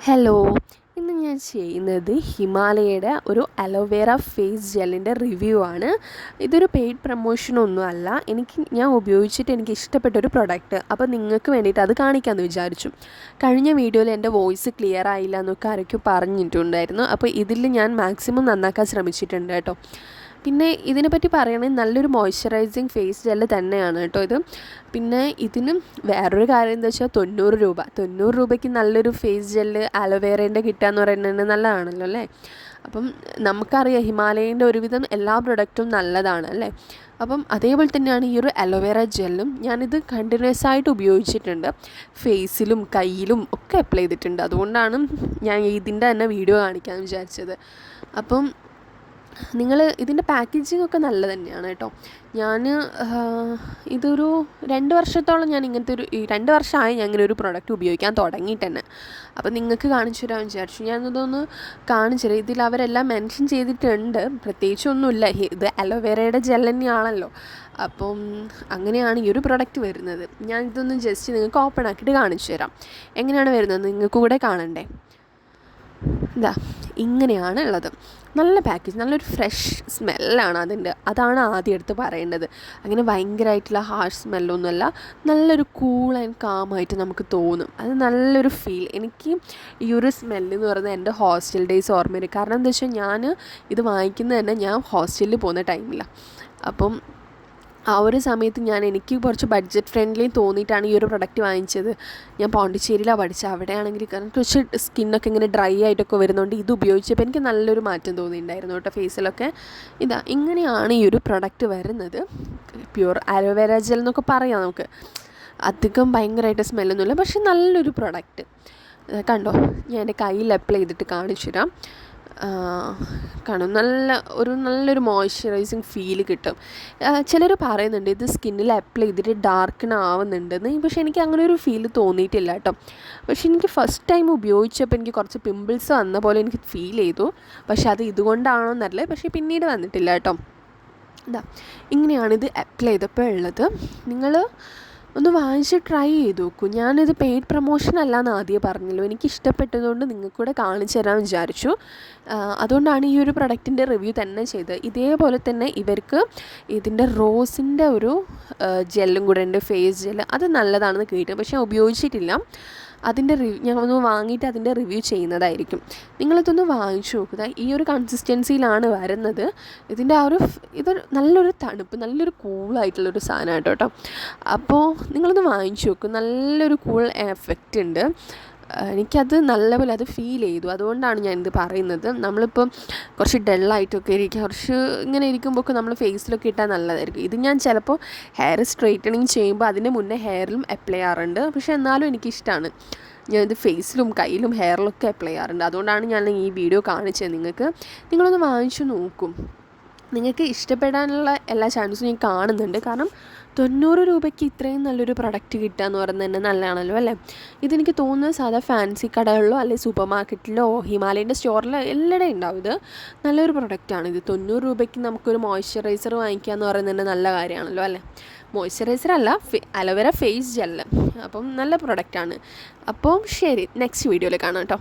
Hello, ഇന്ന് ഞാൻ ചെയ്യുന്നത് ഹിമാലയയുടെ ഒരു അലോവേറ ഫേസ് ജെല്ലിൻ്റെ റിവ്യൂ ആണ്. ഇതൊരു പെയ്ഡ് പ്രൊമോഷനൊന്നും അല്ല. ഞാൻ ഉപയോഗിച്ചിട്ട് എനിക്ക് ഇഷ്ടപ്പെട്ടൊരു പ്രൊഡക്റ്റ്, അപ്പോൾ നിങ്ങൾക്ക് വേണ്ടിയിട്ട് അത് കാണിക്കാമെന്ന് വിചാരിച്ചു. കഴിഞ്ഞ വീഡിയോയിൽ എൻ്റെ വോയിസ് ക്ലിയർ ആയില്ല എന്നൊക്കെ ആരൊക്കെ പറഞ്ഞിട്ടുണ്ടായിരുന്നു. അപ്പോൾ ഇതിൽ ഞാൻ മാക്സിമം നന്നാക്കാൻ ശ്രമിച്ചിട്ടുണ്ട് കേട്ടോ. പിന്നെ ഇതിനെപ്പറ്റി പറയുകയാണെങ്കിൽ നല്ലൊരു മോയ്സ്ചറൈസിങ് ഫേസ് ജെല്ല് തന്നെയാണ് കേട്ടോ ഇത്. പിന്നെ ഇതിന് വേറൊരു കാര്യം എന്താ വെച്ചാൽ 90 രൂപയ്ക്ക് നല്ലൊരു ഫേസ് ജെല്ല് അലോവേറേൻ്റെ കിട്ടുക എന്ന് പറയുന്നത് നല്ലതാണല്ലോ അല്ലേ. അപ്പം നമുക്കറിയാം ഹിമാലയൻ്റെ ഒരുവിധം എല്ലാ പ്രൊഡക്റ്റും നല്ലതാണ് അല്ലേ. അപ്പം അതേപോലെ തന്നെയാണ് ഈ ഒരു അലോവേറ ജെല്ലും. ഞാനിത് കണ്ടിന്യൂസ് ആയിട്ട് ഉപയോഗിച്ചിട്ടുണ്ട്, ഫേസിലും കയ്യിലും ഒക്കെ അപ്ലൈ ചെയ്തിട്ടുണ്ട്. അതുകൊണ്ടാണ് ഞാൻ ഇതിൻ്റെ തന്നെ വീഡിയോ കാണിക്കാമെന്ന് വിചാരിച്ചത്. അപ്പം ഇതിൻ്റെ പാക്കേജിംഗ് ഒക്കെ നല്ല തന്നെയാണ് കേട്ടോ. ഇതൊരു 2 വർഷത്തോളം ഞാൻ ഇങ്ങനത്തെ 2 വർഷമായി ഞാൻ ഇങ്ങനെ ഒരു പ്രൊഡക്റ്റ് ഉപയോഗിക്കാൻ തുടങ്ങിയിട്ട് തന്നെ. അപ്പോൾ നിങ്ങൾക്ക് കാണിച്ചു തരാമെന്ന് വിചാരിച്ചു. ഞാനിതൊന്ന് കാണിച്ചു തരാം. ഇതിൽ അവരെല്ലാം മെൻഷൻ ചെയ്തിട്ടുണ്ട്, പ്രത്യേകിച്ചൊന്നുമില്ല. ഇത് അലോവേറയുടെ ജെൽ തന്നെയാണല്ലോ. അപ്പം അങ്ങനെയാണ് ഈ ഒരു പ്രൊഡക്റ്റ് വരുന്നത്. ഞാൻ ഇതൊന്ന് ജസ്റ്റ് നിങ്ങൾക്ക് ഓപ്പൺ ആക്കിയിട്ട് കാണിച്ചു തരാം എങ്ങനെയാണ് വരുന്നത്, നിങ്ങൾക്ക് കൂടെ കാണണ്ടേ. ഇങ്ങനെയാണ് ഉള്ളത്. നല്ല പാക്കേജ്, നല്ലൊരു ഫ്രഷ് സ്മെല്ലാണ് അതാണ് ആദ്യം എടുത്ത് പറയേണ്ടത്. അങ്ങനെ ഭയങ്കരമായിട്ടുള്ള ഹാർഷ് സ്മെല്ലൊന്നുമല്ല, നല്ലൊരു കൂൾ ആൻഡ് കാമായിട്ട് നമുക്ക് തോന്നും. അത് നല്ലൊരു ഫീൽ. എനിക്ക് ഈ ഒരു സ്മെല്ലെന്ന് പറയുന്നത് എൻ്റെ ഹോസ്റ്റൽ ഡേയ്സ് ഓർമ്മ വരും. കാരണം എന്താ വെച്ചാൽ ഞാൻ ഇത് വാങ്ങിക്കുന്നത് തന്നെ ഞാൻ ഹോസ്റ്റലിൽ പോകുന്ന ടൈമിലാണ്. അപ്പം ആ ഒരു സമയത്ത് എനിക്ക് കുറച്ച് ബഡ്ജറ്റ് ഫ്രണ്ട്ലി തോന്നിയിട്ടാണ് ഈ ഒരു പ്രൊഡക്റ്റ് വാങ്ങിച്ചത്. ഞാൻ പോണ്ടിച്ചേരിയിലാണ് പഠിച്ചത്. അവിടെയാണെങ്കിൽ കാരണം കുറച്ച് സ്കിന്നൊക്കെ ഇങ്ങനെ ഡ്രൈ ആയിട്ടൊക്കെ വരുന്നതുകൊണ്ട് ഇത് ഉപയോഗിച്ചപ്പോൾ എനിക്ക് നല്ലൊരു മാറ്റം തോന്നിയിട്ടുണ്ടായിരുന്നു കേട്ടോ ഫേസിലൊക്കെ. ഇങ്ങനെയാണ് ഈ ഒരു പ്രൊഡക്റ്റ് വരുന്നത്. പ്യുവർ അലോവേറ ജെൽ എന്നൊക്കെ പറയാം നമുക്ക്. അധികം ഭയങ്കരമായിട്ട് സ്മെല്ലൊന്നുമില്ല, പക്ഷെ നല്ലൊരു പ്രൊഡക്റ്റ്. കണ്ടോ, ഞാൻ എൻ്റെ കയ്യിൽ അപ്ലൈ ചെയ്തിട്ട് കാണിച്ചു തരാം. കാണും, നല്ലൊരു മോയ്സ്ചറൈസിങ് ഫീല് കിട്ടും. ചിലർ പറയുന്നുണ്ട് ഇത് സ്കിന്നിൽ അപ്ലൈ ചെയ്തിട്ട് ഡാർക്കൺ ആവുന്നുണ്ടെന്ന്, പക്ഷെ എനിക്ക് അങ്ങനെ ഒരു ഫീൽ തോന്നിയിട്ടില്ല കേട്ടോ. പക്ഷെ എനിക്ക് ഫസ്റ്റ് ടൈം ഉപയോഗിച്ചപ്പോൾ എനിക്ക് കുറച്ച് പിമ്പിൾസ് വന്ന പോലെ എനിക്ക് ഫീൽ ചെയ്തു. പക്ഷെ അത് ഇതുകൊണ്ടാണോ എന്നറിയില്ല, പക്ഷേ പിന്നീട് വന്നിട്ടില്ല കേട്ടോ. ഇങ്ങനെയാണിത് അപ്ലൈ ചെയ്തപ്പോൾ ഉള്ളത്. നിങ്ങൾ ഒന്ന് വാങ്ങിച്ച് ട്രൈ ചെയ്ത് നോക്കൂ. ഞാനിത് പെയ്ഡ് പ്രൊമോഷൻ അല്ലാന്ന് ആദ്യം പറഞ്ഞല്ലോ. എനിക്ക് ഇഷ്ടപ്പെട്ടതുകൊണ്ട് നിങ്ങൾക്കൂടെ കാണിച്ചു തരാമെന്ന് വിചാരിച്ചു. അതുകൊണ്ടാണ് ഈ ഒരു പ്രൊഡക്റ്റിൻ്റെ റിവ്യൂ തന്നെ ചെയ്തത്. ഇതേപോലെ തന്നെ ഇവർക്ക് ഇതിൻ്റെ റോസിൻ്റെ ഒരു ജെല്ലും കൂടെ ഉണ്ട്, ഫേസ് ജെല്ല്. അത് നല്ലതാണെന്ന് കേട്ടു, പക്ഷേ ഞാൻ ഉപയോഗിച്ചിട്ടില്ല. അതിൻ്റെ ഞാൻ ഒന്ന് വാങ്ങിയിട്ട് അതിൻ്റെ റിവ്യൂ ചെയ്യുന്നതായിരിക്കും. നിങ്ങളിതൊന്ന് വാങ്ങിച്ചു നോക്കുക. ഈ ഒരു കൺസിസ്റ്റൻസിയിലാണ് വരുന്നത്. ഇതിൻ്റെ ഇതൊരു നല്ലൊരു തണുപ്പ്, നല്ലൊരു കൂളായിട്ടുള്ളൊരു സാധനമാണ് കേട്ടോ. അപ്പോൾ നിങ്ങളൊന്ന് വാങ്ങിച്ചു നോക്കും. നല്ലൊരു കൂൾ എഫക്റ്റ് ഉണ്ട്. എനിക്കത് നല്ലപോലെ അത് ഫീൽ ചെയ്തു. അതുകൊണ്ടാണ് ഞാനിത് പറയുന്നത്. നമ്മളിപ്പം കുറച്ച് ഡള്ളായിട്ടൊക്കെ ഇരിക്കുക, കുറച്ച് ഇങ്ങനെ ഇരിക്കുമ്പോഴൊക്കെ നമ്മൾ ഫേസിലൊക്കെ ഇട്ടാൽ നല്ലതായിരിക്കും. ഇത് ഞാൻ ചിലപ്പോൾ ഹെയർ സ്ട്രെയിറ്റനിങ് ചെയ്യുമ്പോൾ അതിന് മുന്നേ ഹെയറിലും അപ്ലൈ ചെയ്യാറുണ്ട്. പക്ഷേ എന്നാലും എനിക്കിഷ്ടമാണ്. ഞാനിത് ഫേസിലും കയ്യിലും ഹെയറിലൊക്കെ അപ്ലൈ ചെയ്യാറുണ്ട്. അതുകൊണ്ടാണ് ഞാൻ ഈ വീഡിയോ കാണിച്ചത് നിങ്ങൾക്ക്. നിങ്ങളൊന്ന് വാങ്ങിച്ചു നോക്കും. നിങ്ങൾക്ക് ഇഷ്ടപ്പെടാനുള്ള എല്ലാ ചാൻസും ഞാൻ കാണുന്നുണ്ട്. കാരണം 90 രൂപയ്ക്ക് ഇത്രയും നല്ലൊരു പ്രൊഡക്റ്റ് കിട്ടുക എന്ന് പറയുന്നത് തന്നെ നല്ലതാണല്ലോ അല്ലേ. ഇതെനിക്ക് തോന്നുന്നത് സാധാ ഫാൻസി കടകളിലോ അല്ലെങ്കിൽ സൂപ്പർ മാർക്കറ്റിലോ ഹിമാലയൻ്റെ സ്റ്റോറിലോ എല്ലായിടയും ഉണ്ടാവും. ഇത് നല്ലൊരു പ്രൊഡക്റ്റാണ്. ഇത് 90 രൂപയ്ക്ക് നമുക്കൊരു മോയ്സ്ചറൈസർ വാങ്ങിക്കുക എന്ന് പറയുന്നത് തന്നെ നല്ല കാര്യമാണല്ലോ അല്ലേ. മോയ്സ്ചറൈസർ അല്ല, അലോവേറ ഫേസ് ജെല്ല്. അപ്പം നല്ല പ്രൊഡക്റ്റാണ്. അപ്പം ശരി, നെക്സ്റ്റ് വീഡിയോയിൽ കാണാം കേട്ടോ.